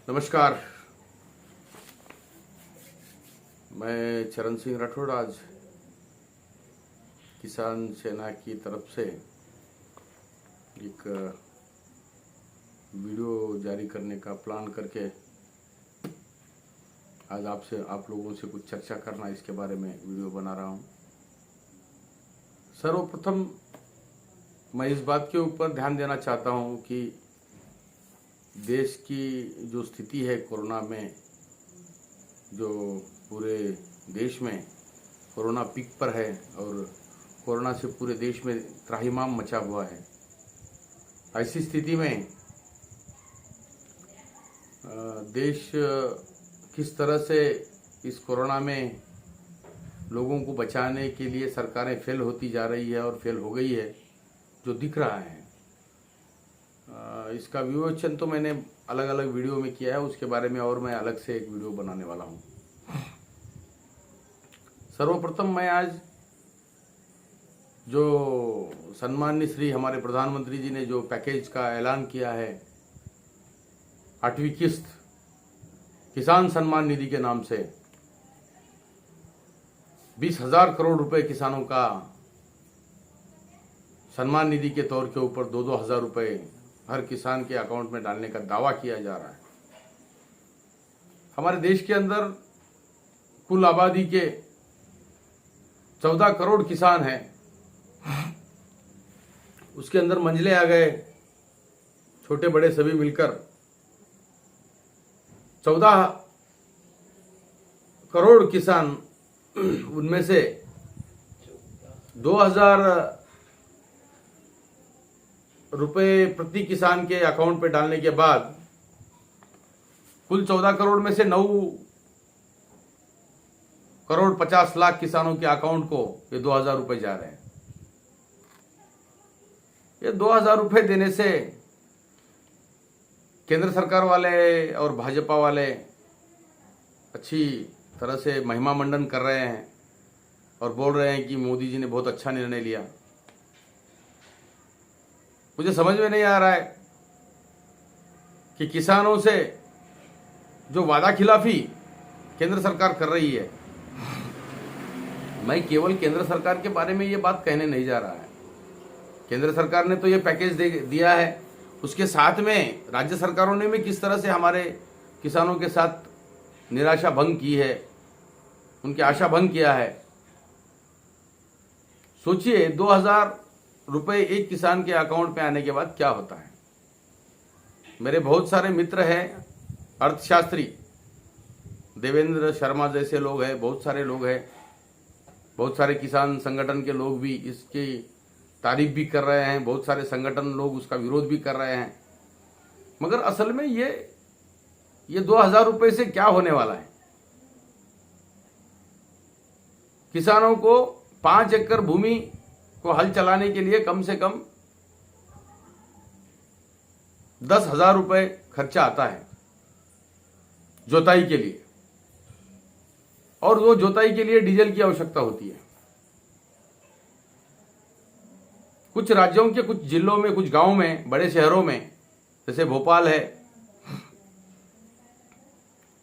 नमस्कार। मैं चरण सिंह राठौड़ आज किसान सेना की तरफ से एक वीडियो जारी करने का प्लान करके आज आप लोगों से कुछ चर्चा करना, इसके बारे में वीडियो बना रहा हूं। सर्वप्रथम मैं इस बात के ऊपर ध्यान देना चाहता हूं कि देश की जो स्थिति है कोरोना में, जो पूरे देश में कोरोना पीक पर है और कोरोना से पूरे देश में त्राहिमाम मचा हुआ है। ऐसी स्थिति में देश किस तरह से इस कोरोना में लोगों को बचाने के लिए सरकारें फेल होती जा रही है और फेल हो गई है, जो दिख रहा है। इसका विवेचन तो मैंने अलग अलग वीडियो में किया है, उसके बारे में और मैं अलग से एक वीडियो बनाने वाला हूं। सर्वप्रथम मैं आज जो सम्माननीय श्री हमारे प्रधानमंत्री जी ने जो पैकेज का ऐलान किया है, 8वीं किस्त किसान सम्मान निधि के नाम से 20,000 करोड़ रुपए किसानों का सम्मान निधि के तौर के ऊपर 2-2 हज़ार रुपए हर किसान के अकाउंट में डालने का दावा किया जा रहा है। हमारे देश के अंदर कुल आबादी के 14 करोड़ किसान हैं, उसके अंदर मंझले आ गए छोटे बड़े सभी मिलकर 14 करोड़ किसान, उनमें से 2,000 रुपए प्रति किसान के अकाउंट पे डालने के बाद कुल 14 करोड़ में से 9 करोड़ 50 लाख किसानों के अकाउंट को ये 2,000 रुपए जा रहे हैं। ये 2,000 रुपए देने से केंद्र सरकार वाले और भाजपा वाले अच्छी तरह से महिमा मंडन कर रहे हैं और बोल रहे हैं कि मोदी जी ने बहुत अच्छा निर्णय लिया। मुझे समझ में नहीं आ रहा है कि किसानों से जो वादा खिलाफी केंद्र सरकार कर रही है, मैं केवल केंद्र सरकार के बारे में ये बात कहने नहीं जा रहा है। केंद्र सरकार ने तो ये पैकेज दिया है, उसके साथ में राज्य सरकारों ने भी किस तरह से हमारे किसानों के साथ निराशा भंग की है, उनकी आशा भंग किया है। सोचिए 2,000 रुपए एक किसान के अकाउंट पे आने के बाद क्या होता है। मेरे बहुत सारे मित्र हैं, अर्थशास्त्री देवेंद्र शर्मा जैसे लोग हैं, बहुत सारे लोग हैं, बहुत सारे किसान संगठन के लोग भी इसकी तारीफ भी कर रहे हैं, बहुत सारे संगठन लोग उसका विरोध भी कर रहे हैं। मगर असल में ये 2,000 रुपए से क्या होने वाला है। किसानों को 5 एकड़ भूमि को हल चलाने के लिए कम से कम 10,000 रुपए खर्चा आता है जोताई के लिए, और वो जोताई के लिए डीजल की आवश्यकता होती है। कुछ राज्यों के कुछ जिलों में, कुछ गांवों में, बड़े शहरों में जैसे भोपाल है,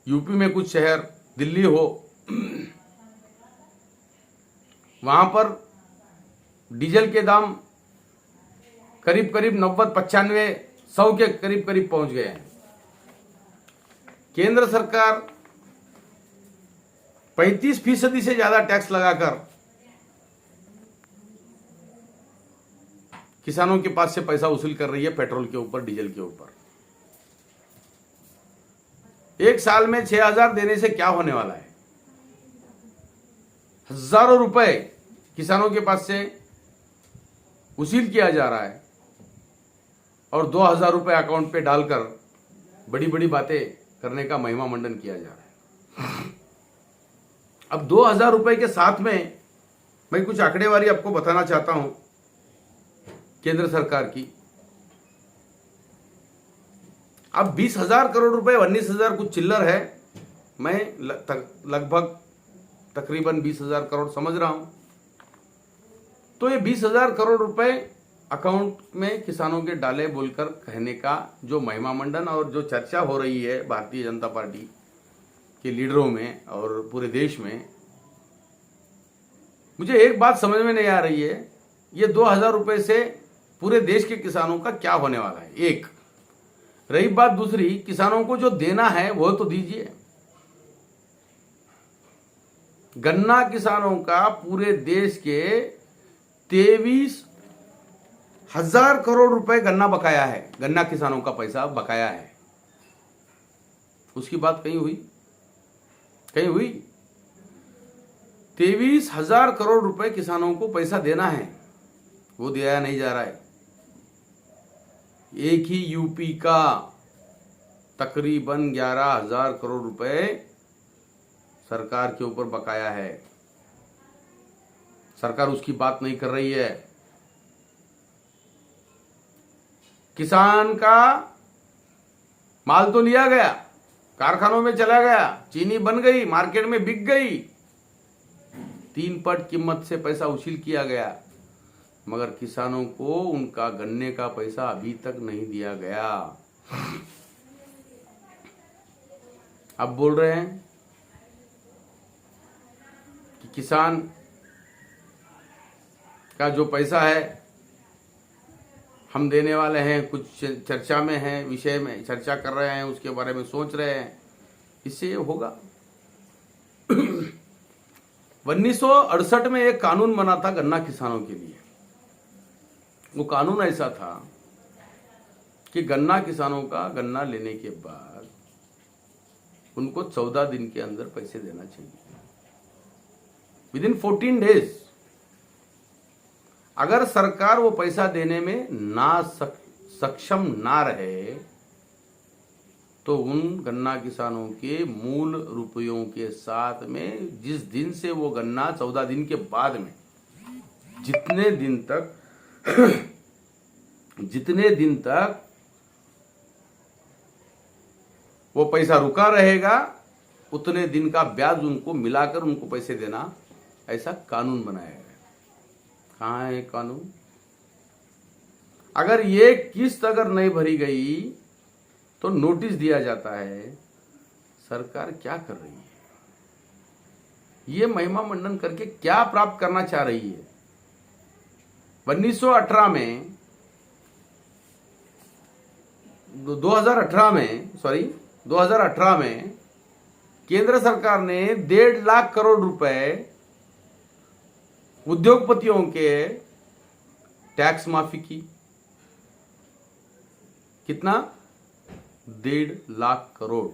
यूपी में कुछ शहर, दिल्ली हो, वहां पर डीजल के दाम करीब 90-95-100 के करीब पहुंच गए हैं। केंद्र सरकार 35% से ज्यादा टैक्स लगाकर किसानों के पास से पैसा वसूल कर रही है पेट्रोल के ऊपर, डीजल के ऊपर। एक साल में 6,000 देने से क्या होने वाला है। हजारों रुपए किसानों के पास से वसूल किया जा रहा है और 2,000 रुपए अकाउंट पे डालकर बड़ी बड़ी बातें करने का महिमा मंडन किया जा रहा है। अब 2,000 रुपए के साथ में मैं कुछ आंकड़ेवारी आपको बताना चाहता हूं केंद्र सरकार की। अब 20,000 करोड़ रुपए, 19,000 कुछ चिल्लर है, मैं लगभग तकरीबन 20,000 करोड़ समझ रहा हूं। तो ये 20,000 करोड़ रुपए अकाउंट में किसानों के डाले बोलकर कहने का जो महिमा मंडन और जो चर्चा हो रही है भारतीय जनता पार्टी के लीडरों में और पूरे देश में, मुझे एक बात समझ में नहीं आ रही है, ये 2000 रुपए से पूरे देश के किसानों का क्या होने वाला है। एक रही बात दूसरी, किसानों को जो देना है वो तो दीजिए। गन्ना किसानों का पूरे देश के 23,000 करोड़ रुपए गन्ना बकाया है, गन्ना किसानों का पैसा बकाया है। उसकी बात कहीं हुई? कहीं हुई? 23,000 करोड़ रुपए किसानों को पैसा देना है, वो दिया नहीं जा रहा है। एक ही यूपी का तकरीबन 11,000 करोड़ रुपए सरकार के ऊपर बकाया है। सरकार उसकी बात नहीं कर रही है। किसान का माल तो लिया गया, कारखानों में चला गया, चीनी बन गई, मार्केट में बिक गई, 3 पट कीमत से पैसा वसूल किया गया, मगर किसानों को उनका गन्ने का पैसा अभी तक नहीं दिया गया। अब बोल रहे हैं कि किसान का जो पैसा है हम देने वाले हैं, कुछ चर्चा में है, विषय में चर्चा कर रहे हैं, उसके बारे में सोच रहे हैं, इससे ये होगा। 1968 में एक कानून बना था गन्ना किसानों के लिए। वो कानून ऐसा था कि गन्ना किसानों का गन्ना लेने के बाद उनको 14 दिन के अंदर पैसे देना चाहिए, विदिन 14 डेज। अगर सरकार वो पैसा देने में सक्षम ना रहे तो उन गन्ना किसानों के मूल रुपयों के साथ में, जिस दिन से वो गन्ना 14 दिन के बाद में जितने दिन तक वो पैसा रुका रहेगा, उतने दिन का ब्याज उनको मिलाकर उनको पैसे देना, ऐसा कानून बनाया गया। कहाँ है कानून? अगर ये किस्त अगर नहीं भरी गई तो नोटिस दिया जाता है। सरकार क्या कर रही है? ये महिमा मंडन करके क्या प्राप्त करना चाह रही है? 2018 में केंद्र सरकार ने 1.5 लाख करोड़ रुपए उद्योगपतियों के टैक्स माफी की। कितना? 1.5 लाख करोड़।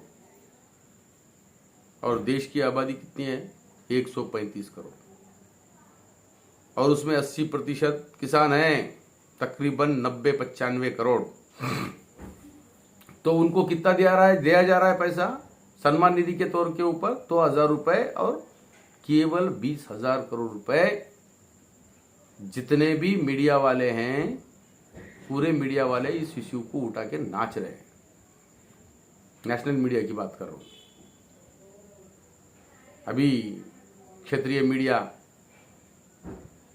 और देश की आबादी कितनी है? 135 करोड़। और उसमें 80% किसान हैं, तकरीबन 90-95 करोड़। तो उनको कितना दिया जा रहा है पैसा सम्मान निधि के तौर के ऊपर? 2,000 रुपए। और केवल 20,000 करोड़ रुपए जितने भी मीडिया वाले हैं, पूरे मीडिया वाले इस इश्यू को उठा के नाच रहे हैं। नेशनल मीडिया की बात कर रहा हूं। अभी क्षेत्रीय मीडिया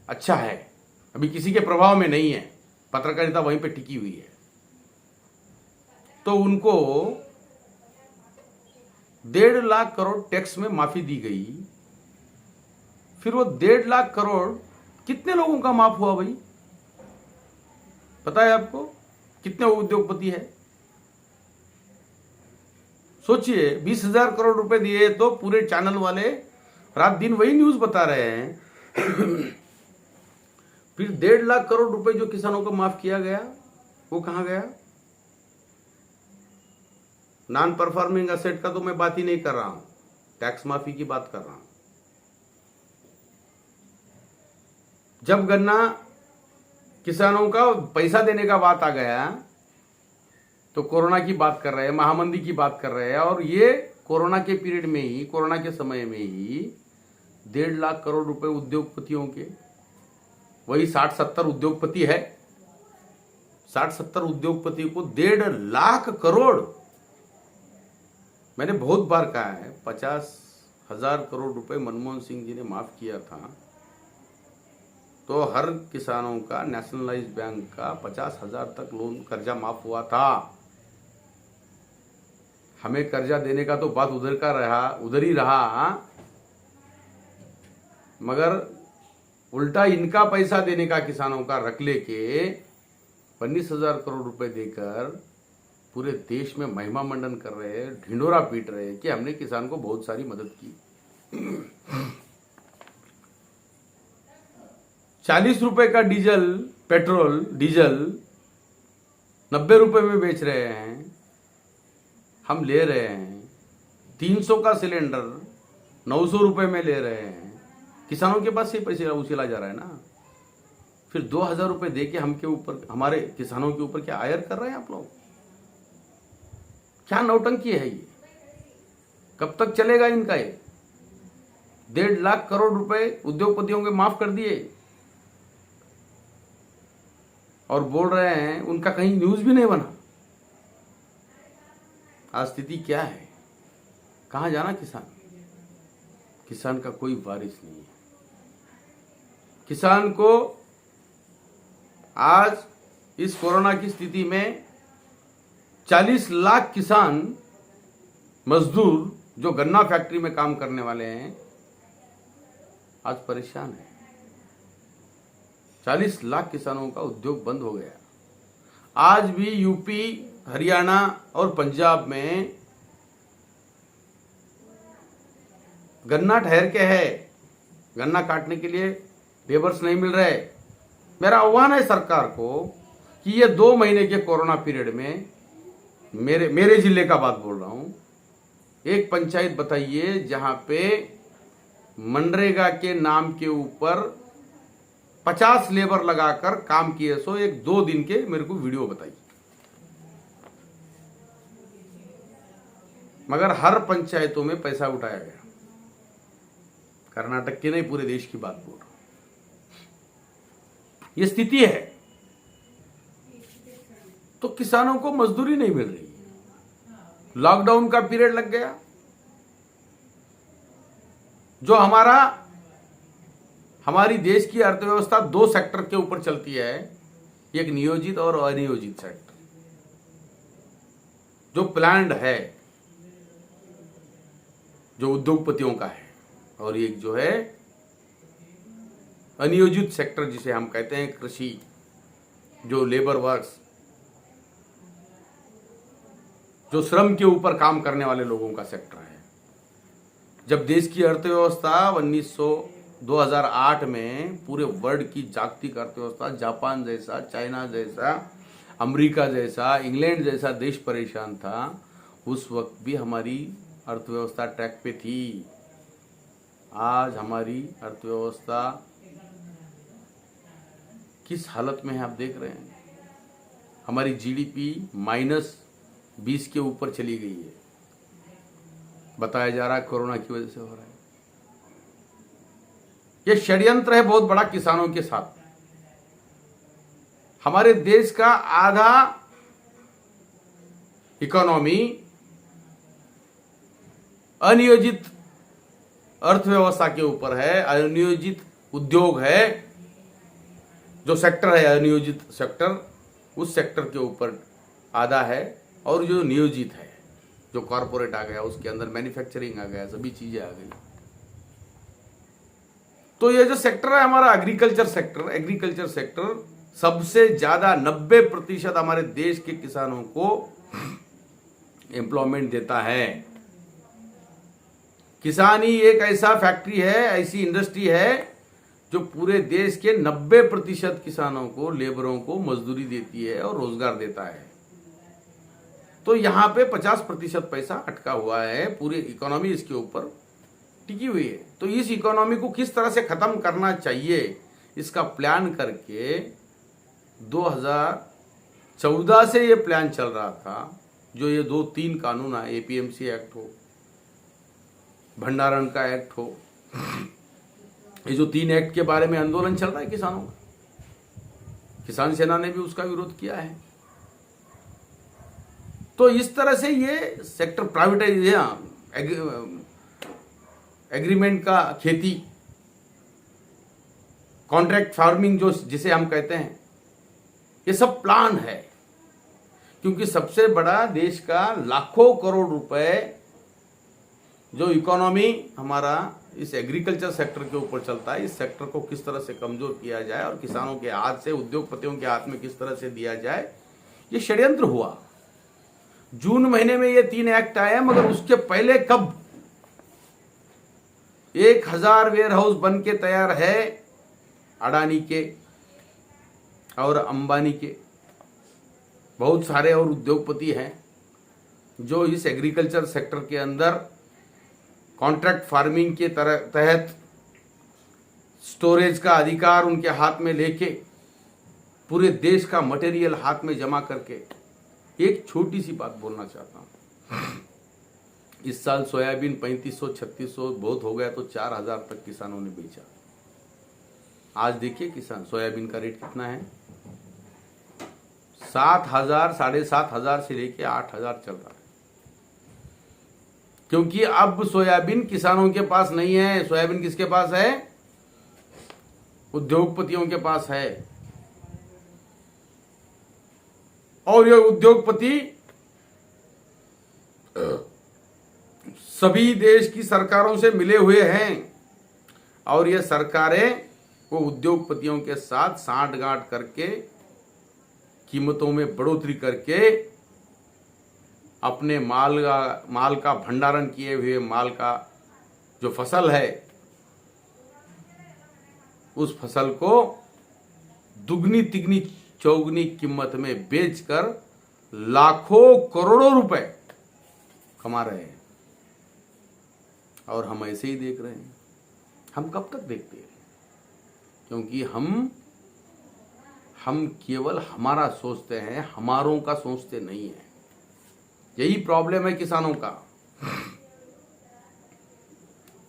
अच्छा है, अभी किसी के प्रभाव में नहीं है, पत्रकारिता वहीं पे टिकी हुई है। तो उनको 1.5 लाख करोड़ टैक्स में माफी दी गई। फिर वो 1.5 लाख करोड़ कितने लोगों का माफ हुआ भाई? पता है आपको कितने उद्योगपति है? सोचिए, 20,000 करोड़ रुपए दिए तो पूरे चैनल वाले रात दिन वही न्यूज बता रहे हैं। फिर 1.5 लाख करोड़ रुपए जो किसानों को माफ किया गया, वो कहां गया? नॉन परफॉर्मिंग असेट का तो मैं बात ही नहीं कर रहा हूं, टैक्स माफी की बात कर रहा हूं। जब गन्ना किसानों का पैसा देने का बात आ गया तो कोरोना की बात कर रहे हैं, महामंदी की बात कर रहे हैं। और ये कोरोना के पीरियड में ही, कोरोना के समय में ही 1.5 लाख करोड़ रुपए उद्योगपतियों के, वही 60-70 उद्योगपति है, 60-70 उद्योगपति को 1.5 लाख करोड़। मैंने बहुत बार कहा है, 50,000 करोड़ रुपए मनमोहन सिंह जी ने माफ किया था। तो हर किसानों का नेशनलाइज बैंक का 50,000 तक लोन कर्जा माफ हुआ था। हमें कर्जा देने का तो बात उधर ही रहा, मगर उल्टा इनका पैसा देने का किसानों का रख लेके 19,000 करोड़ रुपए देकर पूरे देश में महिमा मंडन कर रहे हैं, ढिंडोरा पीट रहे हैं कि हमने किसान को बहुत सारी मदद की। 40 रुपए का पेट्रोल डीजल 90 रुपए में बेच रहे हैं, हम ले रहे हैं। 300 का सिलेंडर 900 रुपए में ले रहे हैं, किसानों के पास से पैसे उछला जा रहा है ना। फिर 2,000 रुपए दे के हमारे किसानों के ऊपर क्या आयर कर रहे हैं आप लोग? क्या नौटंकी है ये? कब तक चलेगा इनका ये? 1.5 लाख करोड़ रुपए उद्योगपतियों के माफ कर दिए और बोल रहे हैं उनका कहीं न्यूज भी नहीं बना। आज स्थिति क्या है? कहां जाना किसान? किसान का कोई वारिस नहीं है। किसान को आज इस कोरोना की स्थिति में 40 लाख किसान मजदूर जो गन्ना फैक्ट्री में काम करने वाले हैं आज परेशान है। 40 लाख किसानों का उद्योग बंद हो गया। आज भी यूपी, हरियाणा और पंजाब में गन्ना ठहर के है, गन्ना काटने के लिए लेबर्स नहीं मिल रहे। मेरा आह्वान है सरकार को कि ये 2 महीने के कोरोना पीरियड में मेरे जिले का बात बोल रहा हूं, एक पंचायत बताइए जहां पे मनरेगा के नाम के ऊपर 50 लेबर लगाकर काम किए सो एक 2 दिन के मेरे को वीडियो बताइए। मगर हर पंचायतों में पैसा उठाया गया। कर्नाटक की नहीं, पूरे देश की बात बोल रहा हूं। ये स्थिति है तो किसानों को मजदूरी नहीं मिल रही। लॉकडाउन का पीरियड लग गया। जो हमारी देश की अर्थव्यवस्था 2 सेक्टर के ऊपर चलती है, एक नियोजित और अनियोजित सेक्टर। जो प्लान्ड है, जो उद्योगपतियों का है, और एक जो है अनियोजित सेक्टर जिसे हम कहते हैं कृषि, जो लेबर वर्क्स, जो श्रम के ऊपर काम करने वाले लोगों का सेक्टर है। जब देश की अर्थव्यवस्था 2008 में पूरे वर्ल्ड की जागतिक अर्थव्यवस्था जापान जैसा, चाइना जैसा, अमेरिका जैसा, इंग्लैंड जैसा देश परेशान था, उस वक्त भी हमारी अर्थव्यवस्था ट्रैक पे थी। आज हमारी अर्थव्यवस्था किस हालत में है आप देख रहे हैं। हमारी जीडीपी -20 के ऊपर चली गई है। बताया जा रहा है कोरोना की वजह से हो रहा है। यह षड्यंत्र है बहुत बड़ा किसानों के साथ। हमारे देश का आधा इकोनॉमी अनियोजित अर्थव्यवस्था के ऊपर है, अनियोजित उद्योग है। जो सेक्टर है अनियोजित सेक्टर, उस सेक्टर के ऊपर आधा है, और जो नियोजित है, जो कॉरपोरेट आ गया, उसके अंदर मैन्युफैक्चरिंग आ गया, सभी चीजें आ गई। तो ये जो सेक्टर है हमारा एग्रीकल्चर सेक्टर सबसे ज्यादा 90% हमारे देश के किसानों को एम्प्लॉयमेंट देता है। किसान ही एक ऐसा फैक्ट्री है, ऐसी इंडस्ट्री है जो पूरे देश के 90% किसानों को, लेबरों को मजदूरी देती है और रोजगार देता है। तो यहां पे 50% पैसा अटका हुआ है। पूरी इकोनॉमी इसके ऊपर टिकी हुई है। तो इस इकोनॉमी को किस तरह से खत्म करना चाहिए, इसका प्लान करके 2014 से ये प्लान चल रहा था। जो ये 2-3 कानून आए, एपीएमसी एक्ट हो, भंडारण का एक्ट हो, ये जो 3 एक्ट के बारे में आंदोलन चल रहा है किसानों का, किसान सेना ने भी उसका विरोध किया है। तो इस तरह से ये सेक्टर प्राइवेटाइजेशन, एग्रीमेंट का खेती, कॉन्ट्रैक्ट फार्मिंग जो जिसे हम कहते हैं, ये सब प्लान है। क्योंकि सबसे बड़ा देश का लाखों करोड़ रुपए जो इकोनॉमी हमारा इस एग्रीकल्चर सेक्टर के ऊपर चलता है, इस सेक्टर को किस तरह से कमजोर किया जाए और किसानों के हाथ से, उद्योगपतियों के हाथ में किस तरह से दिया जाए, ये षड्यंत्र हुआ। जून महीने में ये 3 एक्ट आए, मगर उसके पहले कब 1000 वेयर हाउस बन के तैयार है अडानी के और अंबानी के। बहुत सारे और उद्योगपति हैं जो इस एग्रीकल्चर सेक्टर के अंदर कॉन्ट्रैक्ट फार्मिंग के तहत स्टोरेज का अधिकार उनके हाथ में लेके पूरे देश का मटेरियल हाथ में जमा करके। एक छोटी सी बात बोलना चाहता हूं, इस साल सोयाबीन 3500-3600 बहुत हो गया तो 4000 तक किसानों ने बेचा। आज देखिए किसान सोयाबीन का रेट कितना है, 7000, 7500 से लेके 8000 चल रहा है। क्योंकि अब सोयाबीन किसानों के पास नहीं है, सोयाबीन किसके पास है? उद्योगपतियों के पास है। और ये उद्योगपति सभी देश की सरकारों से मिले हुए हैं और ये सरकारें वो उद्योगपतियों के साथ सांठ-गांठ करके कीमतों में बढ़ोतरी करके अपने माल का भंडारण किए हुए माल का जो फसल है उस फसल को दुगनी तिगनी चौगुनी कीमत में बेचकर लाखों करोड़ों रुपए कमा रहे हैं। और हम ऐसे ही देख रहे हैं। हम कब तक देखते हैं? क्योंकि हम केवल हमारा सोचते हैं, हमारों का सोचते नहीं है। यही प्रॉब्लम है किसानों का।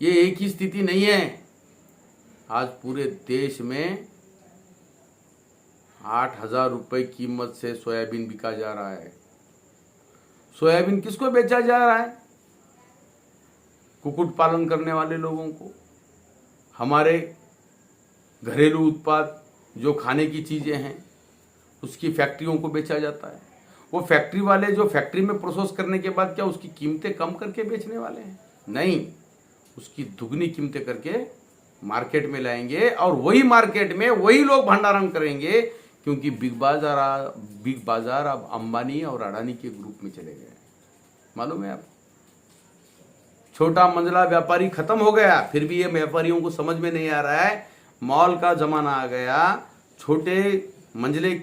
ये एक ही स्थिति नहीं है। आज पूरे देश में 8000 रुपए कीमत से सोयाबीन बिका जा रहा है। सोयाबीन किसको बेचा जा रहा है? कुक्कुट पालन करने वाले लोगों को। हमारे घरेलू उत्पाद जो खाने की चीजें हैं उसकी फैक्ट्रियों को बेचा जाता है। वो फैक्ट्री वाले जो फैक्ट्री में प्रोसेस करने के बाद क्या उसकी कीमतें कम करके बेचने वाले हैं? नहीं, उसकी दुगनी कीमतें करके मार्केट में लाएंगे और वही मार्केट में वही लोग भंडारण करेंगे। क्योंकि बिग बाजार अब अंबानी और अडानी के ग्रुप में चले गए। मालूम है आप, छोटा मंझला व्यापारी खत्म हो गया। फिर भी ये व्यापारियों को समझ में नहीं आ रहा है, मॉल का जमाना आ गया। छोटे मंझले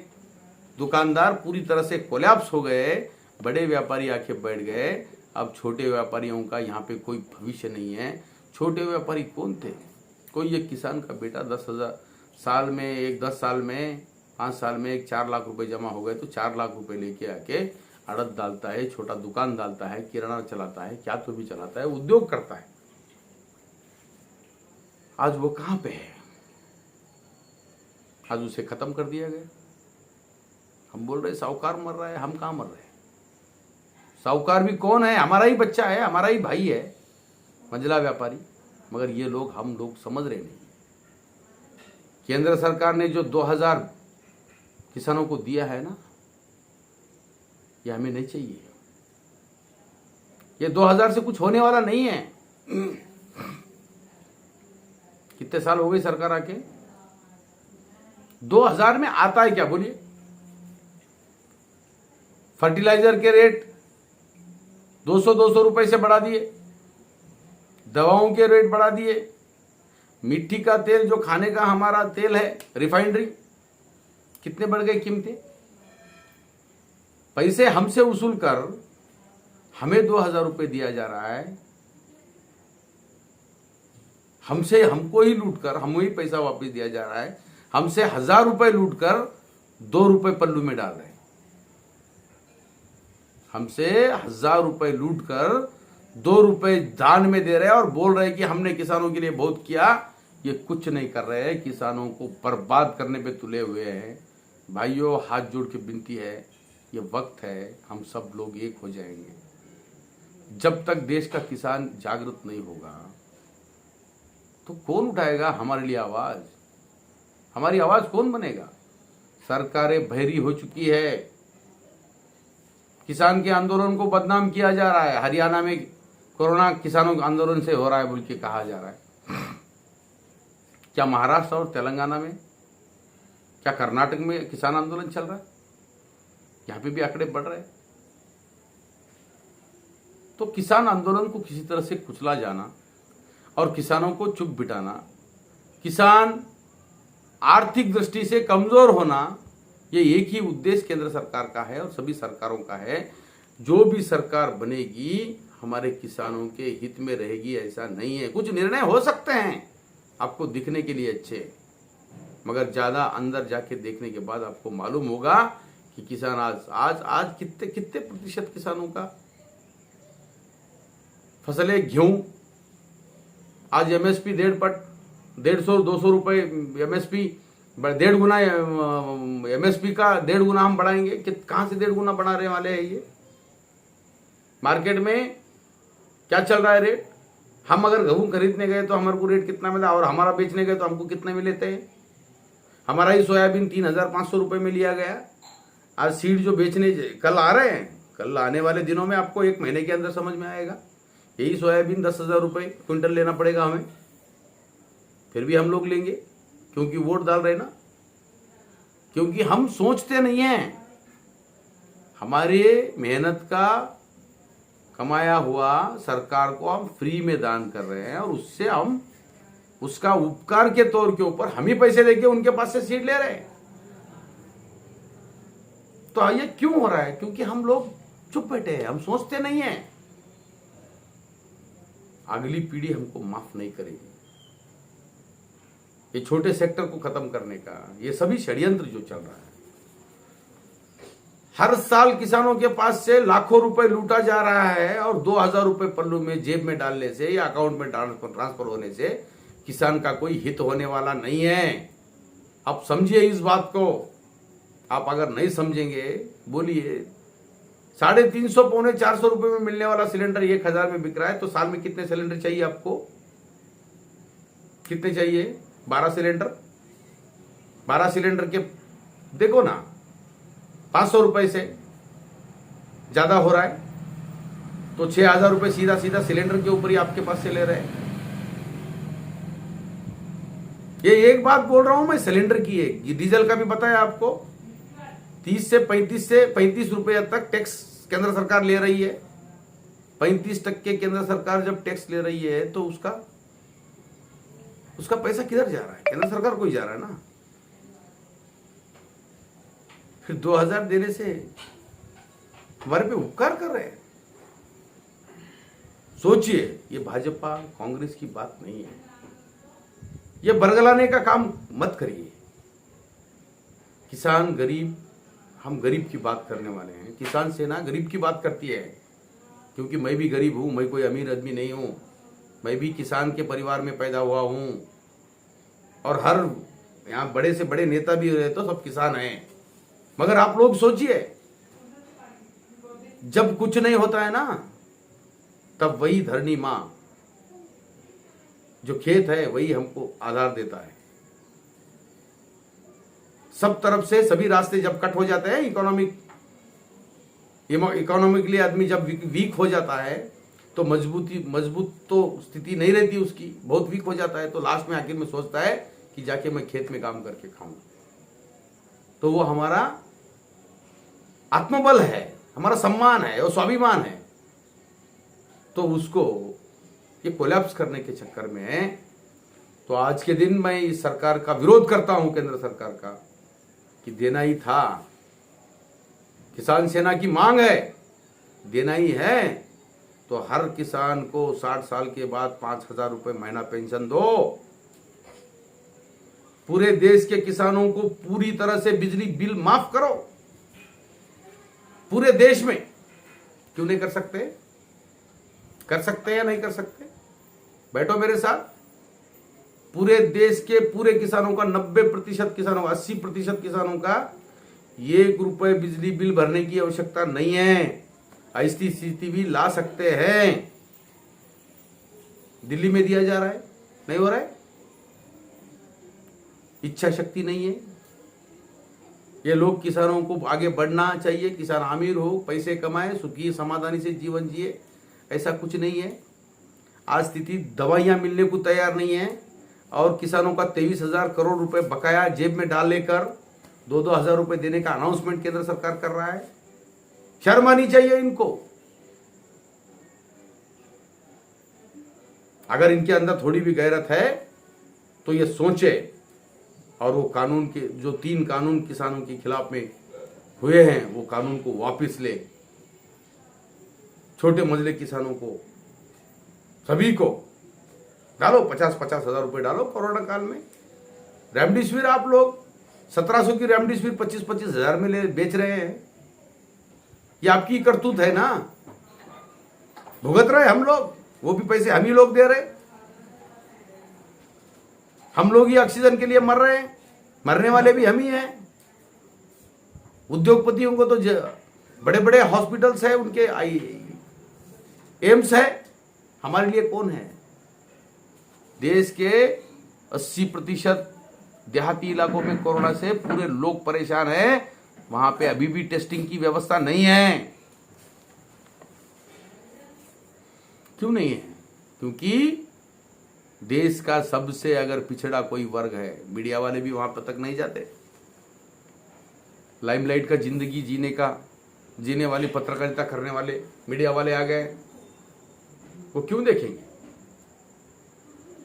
दुकानदार पूरी तरह से कोलैप्स हो गए, बड़े व्यापारी आके बैठ गए। अब छोटे व्यापारियों का यहाँ पे कोई भविष्य नहीं है। छोटे व्यापारी कौन थे? कोई एक किसान का बेटा 10,000 साल में 10 साल में 5 साल में 4 लाख रुपए जमा हो गए तो 4 लाख रुपए लेके आके अड़द डालता है, छोटा दुकान डालता है, किराना चलाता है, क्या तो भी चलाता है, उद्योग करता है। आज वो कहां पे है? आज उसे खत्म कर दिया गया। हम बोल रहे साहूकार मर रहा है, हम कहां मर रहे हैं? साहूकार भी कौन है? हमारा ही बच्चा है, हमारा ही भाई है, मंझला व्यापारी। मगर ये लोग हम लोग समझ रहे नहीं। केंद्र सरकार ने जो 2000 किसानों को दिया है ना, ये हमें नहीं चाहिए। ये 2000 से कुछ होने वाला नहीं है। कितने साल हो गए सरकार आके? 2000 में आता है क्या बोलिए? फर्टिलाइजर के रेट 200 रुपए से बढ़ा दिए, दवाओं के रेट बढ़ा दिए, मिट्टी का तेल जो खाने का हमारा तेल है, रिफाइनरी, कितने बढ़ गए कीमतें। पैसे हमसे वसूल कर हमें 2000 रुपए दिया जा रहा है। हमको ही लूट कर हमें ही पैसा वापस दिया जा रहा है। हमसे 1000 रुपए लूट कर 2 रुपए पल्लू में डाल रहे हैं। हमसे 1000 रुपए लूट कर 2 रुपए दान में दे रहे हैं और बोल रहे हैं कि हमने किसानों के लिए बहुत किया। ये कुछ नहीं कर रहे हैं, किसानों को बर्बाद करने पे तुले हुए हैं। भाइयों, हाथ जोड़ के विनती है, ये वक्त है हम सब लोग एक हो जाएंगे। जब तक देश का किसान जागृत नहीं होगा तो कौन उठाएगा हमारे लिए आवाज? हमारी आवाज कौन बनेगा? सरकारें बहरी हो चुकी है। किसान के आंदोलन को बदनाम किया जा रहा है। हरियाणा में कोरोना किसानों के आंदोलन से हो रहा है बोल के कहा जा रहा है। क्या महाराष्ट्र और तेलंगाना में, क्या कर्नाटक में किसान आंदोलन चल रहा है? यहां पे भी आंकड़े बढ़ रहे हैं। तो किसान आंदोलन को किसी तरह से कुचला जाना और किसानों को चुप बिठाना, किसान आर्थिक दृष्टि से कमजोर होना, ये एक ही उद्देश्य केंद्र सरकार का है और सभी सरकारों का है। जो भी सरकार बनेगी हमारे किसानों के हित में रहेगी ऐसा नहीं है। कुछ निर्णय हो सकते हैं आपको दिखने के लिए अच्छे, मगर ज्यादा अंदर जाके देखने के बाद आपको मालूम होगा कि किसान आज कितने प्रतिशत किसानों का फसलें गेहूं आज एमएसपी 150-200 रुपए एमएसपी, 1.5 गुना एमएसपी का 1.5 गुना हम बढ़ाएंगे। कहां से 1.5 गुना बढ़ाने वाले हैं? ये मार्केट में क्या चल रहा है रेट? हम अगर गेहूं खरीदने गए तो हमारे को रेट कितना मिला और हमारा बेचने गए तो हमको कितने मिले थे? हमारा ही सोयाबीन 3,500 रुपए में लिया गया। आज सीड जो बेचने कल आ रहे हैं, कल आने वाले दिनों में आपको 1 महीने के अंदर समझ में आएगा। यही सोयाबीन 10,000 रुपए क्विंटल लेना पड़ेगा हमें, फिर भी हम लोग लेंगे क्योंकि वोट डाल रहे ना, क्योंकि हम सोचते नहीं हैं। हमारे मेहनत का कमाया हुआ सरकार को हम फ्री में दान कर रहे हैं और उससे हम उसका उपकार के तौर के ऊपर हम ही पैसे लेके उनके पास से सीट ले रहे हैं। तो ये क्यों हो रहा है? क्योंकि हम लोग चुप बैठे हैं, हम सोचते नहीं हैं। अगली पीढ़ी हमको माफ नहीं करेगी। ये छोटे सेक्टर को खत्म करने का ये सभी षड्यंत्र जो चल रहा है, हर साल किसानों के पास से लाखों रुपए लूटा जा रहा है और 2,000 रुपए पल्लू में जेब में डालने से या अकाउंट में ट्रांसफर होने से किसान का कोई हित होने वाला नहीं है। आप समझिए इस बात को। आप अगर नहीं समझेंगे, बोलिए 350 पौने 400 रुपए में मिलने वाला सिलेंडर 1,000 में बिक रहा है, तो साल में कितने सिलेंडर चाहिए आपको? कितने चाहिए? 12 सिलेंडर। 12 सिलेंडर के देखो ना, 500 रुपए से ज्यादा हो रहा है, तो 6,000 रुपए सीधा सीधा सिलेंडर के ऊपर ही आपके पास से ले रहे हैं। ये एक बात बोल रहा हूं मैं सिलेंडर की है, ये डीजल का भी बताया आपको। 30 से 35 रुपए तक टैक्स केंद्र सरकार ले रही है। 35% केंद्र सरकार जब टैक्स ले रही है तो उसका पैसा किधर जा रहा है? केंद्र सरकार को ही जा रहा है ना। फिर 2,000 देने से हमारे पे उपकार कर रहे हैं। सोचिए, ये भाजपा कांग्रेस की बात नहीं है। ये बरगलाने का काम मत करिए। किसान गरीब, हम गरीब की बात करने वाले हैं। किसान सेना गरीब की बात करती है, क्योंकि मैं भी गरीब हूं, मैं कोई अमीर आदमी नहीं हूं। मैं भी किसान के परिवार में पैदा हुआ हूं और हर यहां बड़े से बड़े नेता भी रहे तो सब किसान हैं। मगर आप लोग सोचिए, जब कुछ नहीं होता है ना, तब वही धरनी मां जो खेत है वही हमको आधार देता है। सब तरफ से सभी रास्ते जब कट हो जाते हैं, इकोनॉमिकली आदमी जब वीक हो जाता है तो मजबूत तो स्थिति नहीं रहती उसकी, बहुत वीक हो जाता है, तो लास्ट में आखिर में सोचता है कि जाके मैं खेत में काम करके खाऊं। तो वो हमारा आत्मबल है, हमारा सम्मान है और स्वाभिमान है। तो उसको ये कोलैप्स करने के चक्कर में तो आज के दिन मैं इस सरकार का विरोध करता हूं, केंद्र सरकार का, कि देना ही था। किसान सेना की मांग है, देना ही है तो हर किसान को 60 साल के बाद 5,000 रुपए महीना पेंशन दो। पूरे देश के किसानों को पूरी तरह से बिजली बिल माफ करो। पूरे देश में क्यों नहीं कर सकते? कर सकते हैं या नहीं कर सकते? बैठो मेरे साथ। पूरे देश के पूरे किसानों का 90% किसानों का 80% किसानों का 1 रुपए बिजली बिल भरने की आवश्यकता नहीं है। ऐसी स्थिति भी ला सकते हैं। दिल्ली में दिया जा रहा है, नहीं हो रहा है? इच्छा शक्ति नहीं है। ये लोग किसानों को आगे बढ़ना चाहिए, किसान अमीर हो, पैसे कमाए, सुखी समाधानी से जीवन जिए, ऐसा कुछ नहीं है। आज स्थिति दवाइयां मिलने को तैयार नहीं है और किसानों का 23,000 करोड़ रुपए बकाया जेब में डाल लेकर 2-2 हजार रुपए देने का अनाउंसमेंट केंद्र सरकार कर रहा है। शर्म आनी चाहिए इनको। अगर इनके अंदर थोड़ी भी गैरत है तो ये सोचे और वो कानून के जो 3 कानून किसानों के खिलाफ में हुए हैं वो कानून को वापस ले। छोटे मजले किसानों को, सभी को डालो 50-50 हजार रुपए डालो। कोरोना काल में रेमडेसिविर आप लोग 1700 की रेमडेसिविर 25-25 हजार में ले बेच रहे हैं। ये आपकी करतूत है ना। भुगत रहे हम लोग, वो भी पैसे हम ही लोग दे रहे। हम लोग ही ऑक्सीजन के लिए मर रहे हैं, मरने वाले भी हम ही हैं। उद्योगपतियों को तो बड़े बड़े हॉस्पिटल्स है, उनके एम्स है, हमारे लिए कौन है? देश के 80% देहाती इलाकों में कोरोना से पूरे लोग परेशान हैं। वहां पे अभी भी टेस्टिंग की व्यवस्था नहीं है। क्यों नहीं है? क्योंकि देश का सबसे अगर पिछड़ा कोई वर्ग है, मीडिया वाले भी वहां पर तक नहीं जाते। लाइमलाइट का जिंदगी जीने वाली पत्रकारिता करने वाले मीडिया वाले आ गए, वो क्यों देखेंगे?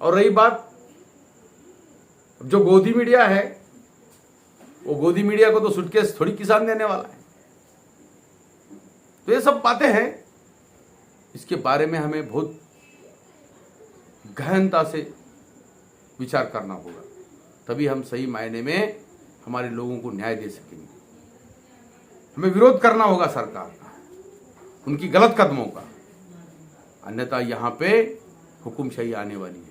और रही बात जो गोदी मीडिया है, वो गोदी मीडिया को तो सुटकेस थोड़ी किसान देने वाला है। तो ये सब बातें हैं, इसके बारे में हमें बहुत गहनता से विचार करना होगा, तभी हम सही मायने में हमारे लोगों को न्याय दे सकेंगे। हमें विरोध करना होगा सरकार का, उनकी गलत कदमों का, अन्यथा यहां पे हुकुमशाही आने वाली है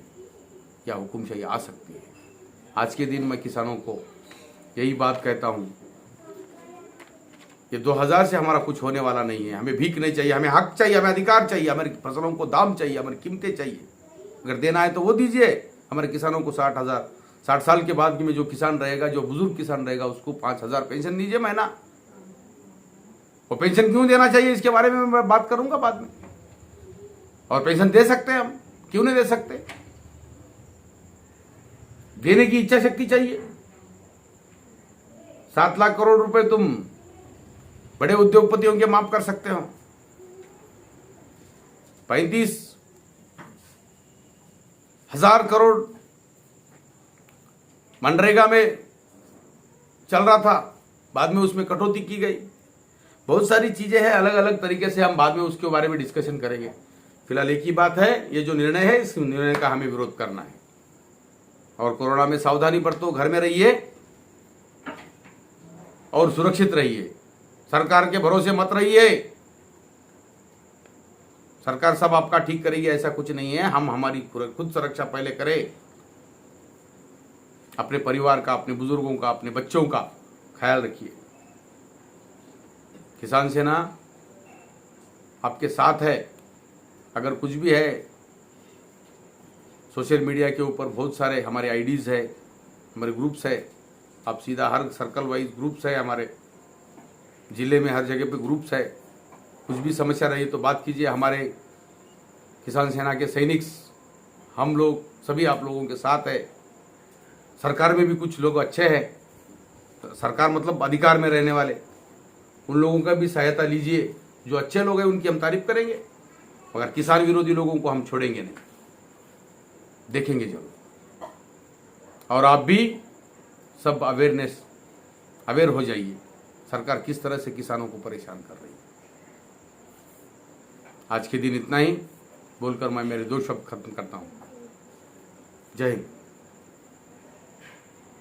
या हुकुमशाही आ सकती है। आज के दिन मैं किसानों को यही बात कहता हूं, ये 2000 से हमारा कुछ होने वाला नहीं है। हमें भीख नहीं चाहिए, हमें हक चाहिए, हमें अधिकार चाहिए, हमारी फसलों को दाम चाहिए, हमारी कीमतें चाहिए। अगर देना है तो वो दीजिए। हमारे किसानों को 60 साल के बाद में जो किसान रहेगा, जो बुजुर्ग किसान रहेगा, उसको 5,000 पेंशन दीजिए महीना। वो पेंशन क्यों देना चाहिए, इसके बारे में मैं बात करूंगा बाद में। और पेंशन दे सकते हैं हम, क्यों नहीं दे सकते? देने की इच्छा शक्ति चाहिए। 7 लाख करोड़ रुपए तुम बड़े उद्योगपतियों के माफ कर सकते हो। 35,000 करोड़ मनरेगा में चल रहा था, बाद में उसमें कटौती की गई। बहुत सारी चीजें हैं, अलग अलग तरीके से हम बाद में उसके बारे में डिस्कशन करेंगे। फिलहाल एक ही बात है, ये जो निर्णय है, इस निर्णय का हमें विरोध करना है। और कोरोना में सावधानी बरतो, घर में रहिए और सुरक्षित रहिए। सरकार के भरोसे मत रहिए। सरकार सब आपका ठीक करेगी ऐसा कुछ नहीं है। हम हमारी खुद सुरक्षा पहले करें, अपने परिवार का, अपने बुजुर्गों का, अपने बच्चों का ख्याल रखिए। किसान सेना आपके साथ है। अगर कुछ भी है, सोशल मीडिया के ऊपर बहुत सारे हमारे आईडीज है, हमारे ग्रुप्स है। आप सीधा हर सर्कल वाइज ग्रुप्स है, हमारे जिले में हर जगह पे ग्रुप्स है। कुछ भी समस्या रही तो बात कीजिए। हमारे किसान सेना के सैनिक, हम लोग सभी आप लोगों के साथ है। सरकार में भी कुछ लोग अच्छे हैं, तो सरकार मतलब अधिकार में रहने वाले, उन लोगों का भी सहायता लीजिए। जो अच्छे लोग हैं उनकी हम तारीफ करेंगे, मगर किसान विरोधी लोगों को हम छोड़ेंगे नहीं, देखेंगे जरूर। और आप भी सब अवेयर हो जाइए, सरकार किस तरह से किसानों को परेशान कर रही है। आज के दिन इतना ही बोलकर मैं मेरे 2 शब्द खत्म करता हूँ। जय हिंद।